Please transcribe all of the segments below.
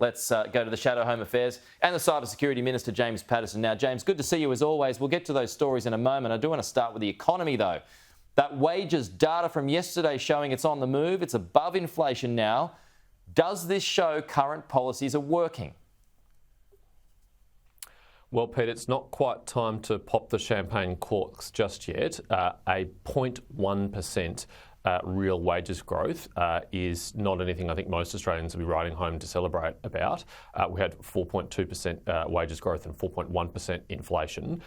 Let's go to the Shadow Home Affairs and the Cybersecurity Minister, James Paterson. Now, James, good to see you as always. We'll get to those stories in a moment. I do want to start with the economy, though. That wages data from yesterday showing it's on the move. It's above inflation now. Does this show current policies are working? Well, Pete, it's not quite time to pop the champagne corks just yet. A 0.1% real wages growth is not anything I think most Australians will be riding home to celebrate about. We had 4.2% wages growth and 4.1% inflation.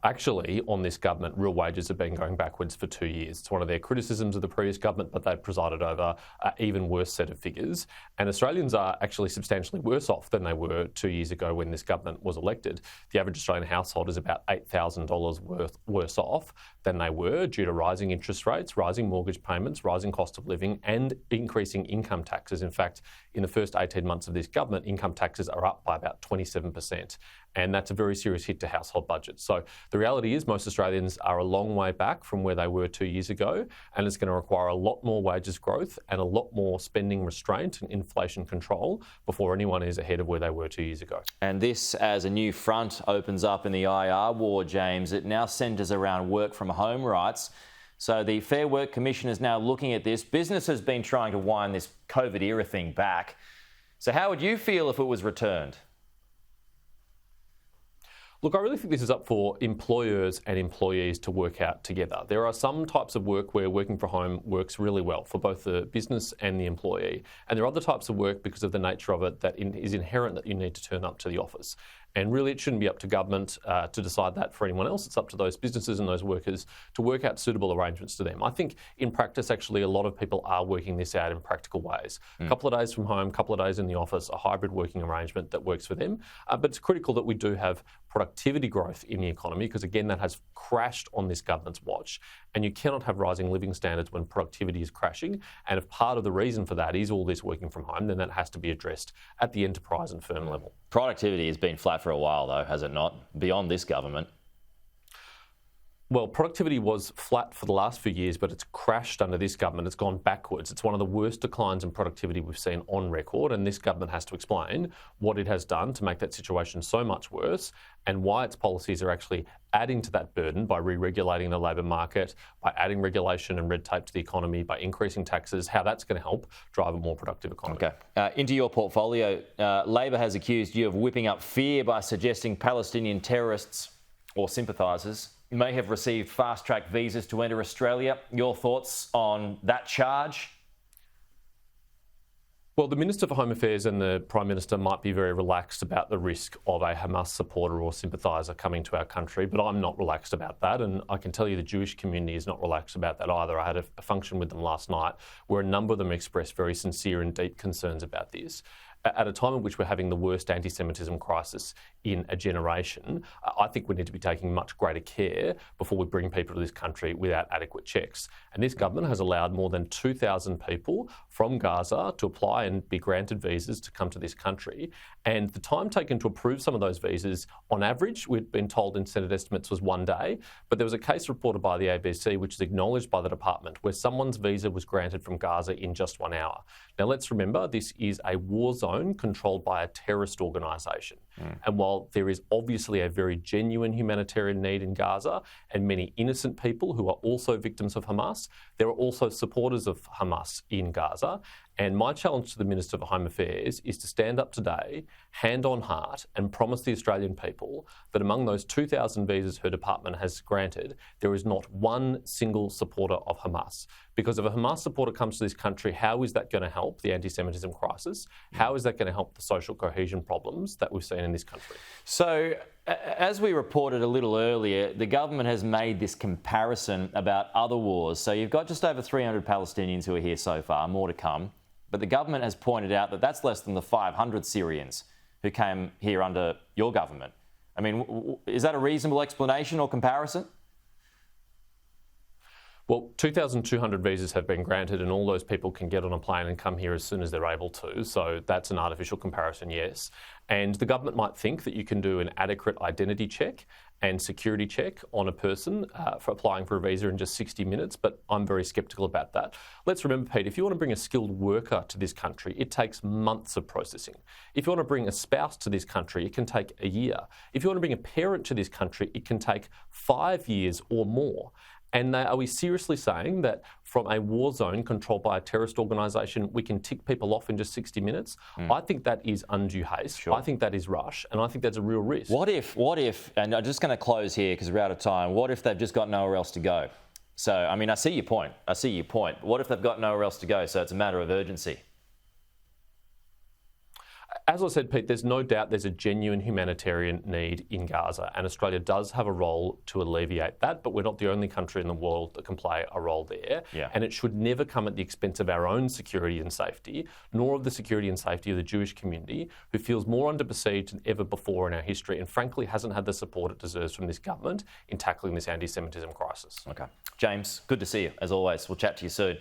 Actually, on this government, real wages have been going backwards for 2 years. It's one of their criticisms of the previous government, but they've presided over an even worse set of figures. And Australians are actually substantially worse off than they were 2 years ago when this government was elected. The average Australian household is about $8,000 worse off than they were due to rising interest rates, rising mortgage payments, rising cost of living and increasing income taxes. In fact, in the first 18 months of this government, income taxes are up by about 27%. And that's a very serious hit to household budgets. So the reality is most Australians are a long way back from where they were 2 years ago, and it's going to require a lot more wages growth and a lot more spending restraint and inflation control before anyone is ahead of where they were 2 years ago. And this, as a new front opens up in the IR war, James, it now centres around work from home rights. So the Fair Work Commission is now looking at this. Business has been trying to wind this COVID era thing back. So how would you feel if it was returned? Look, I really think this is up for employers and employees to work out together. There are some types of work where working from home works really well for both the business and the employee. And there are other types of work, because of the nature of it, that is inherent that you need to turn up to the office. And really, it shouldn't be up to government to decide that for anyone else. It's up to those businesses and those workers to work out suitable arrangements to them. I think in practice, actually, a lot of people are working this out in practical ways. A couple of days from home, a couple of days in the office, a hybrid working arrangement that works for them. But it's critical that we do have productivity growth in the economy, because again, that has crashed on this government's watch. And you cannot have rising living standards when productivity is crashing. And if part of the reason for that is all this working from home, then that has to be addressed at the enterprise and firm level. Productivity has been flat for a while, though, has it not? Beyond this government. Well, productivity was flat for the last few years, but it's crashed under this government. It's gone backwards. It's one of the worst declines in productivity we've seen on record, and this government has to explain what it has done to make that situation so much worse and why its policies are actually adding to that burden by re-regulating the labour market, by adding regulation and red tape to the economy, by increasing taxes, how that's going to help drive a more productive economy. Okay. Into your portfolio, Labor has accused you of whipping up fear by suggesting Palestinian terrorists or sympathisers may have received fast-track visas to enter Australia. Your thoughts on that charge? Well, the Minister for Home Affairs and the Prime Minister might be very relaxed about the risk of a Hamas supporter or sympathiser coming to our country, but I'm not relaxed about that. And I can tell you the Jewish community is not relaxed about that either. I had a function with them last night where a number of them expressed very sincere and deep concerns about this. At a time in which we're having the worst anti-Semitism crisis in a generation, I think we need to be taking much greater care before we bring people to this country without adequate checks. And this government has allowed more than 2,000 people from Gaza to apply and be granted visas to come to this country. And the time taken to approve some of those visas, on average, we'd been told in Senate estimates was 1 day. But there was a case reported by the ABC, which is acknowledged by the department, where someone's visa was granted from Gaza in just 1 hour. Now, let's remember, this is a war zone controlled by a terrorist organisation. And while there is obviously a very genuine humanitarian need in Gaza and many innocent people who are also victims of Hamas, there are also supporters of Hamas in Gaza. And my challenge to the Minister for Home Affairs is to stand up today, hand on heart, and promise the Australian people that among those 2,000 visas her department has granted, there is not one single supporter of Hamas. Because if a Hamas supporter comes to this country, how is that going to help the anti-Semitism crisis? How is that going to help the social cohesion problems that we've seen in this country? So, as we reported a little earlier, the government has made this comparison about other wars. So you've got just over 300 Palestinians who are here so far, more to come. But the government has pointed out that that's less than the 500 Syrians who came here under your government. I mean, is that a reasonable explanation or comparison? Well, 2,200 visas have been granted and all those people can get on a plane and come here as soon as they're able to. So that's an artificial comparison, yes. And the government might think that you can do an adequate identity check and security check on a person for applying for a visa in just 60 minutes, but I'm very sceptical about that. Let's remember, Pete, if you want to bring a skilled worker to this country, it takes months of processing. If you want to bring a spouse to this country, it can take a year. If you want to bring a parent to this country, it can take 5 years or more. And are we seriously saying that from a war zone controlled by a terrorist organisation, we can tick people off in just 60 minutes? I think that is undue haste. Sure. I think that is rush, and I think that's a real risk. What if, and I'm just going to close here because we're out of time, what if they've just got nowhere else to go? So, I mean, I see your point. What if they've got nowhere else to go, so it's a matter of urgency? As I said, Pete, there's no doubt there's a genuine humanitarian need in Gaza, and Australia does have a role to alleviate that, but we're not the only country in the world that can play a role there. Yeah. And it should never come at the expense of our own security and safety, nor of the security and safety of the Jewish community, who feels more under besiege than ever before in our history, and frankly hasn't had the support it deserves from this government in tackling this anti-Semitism crisis. Okay. James, good to see you, as always. We'll chat to you soon.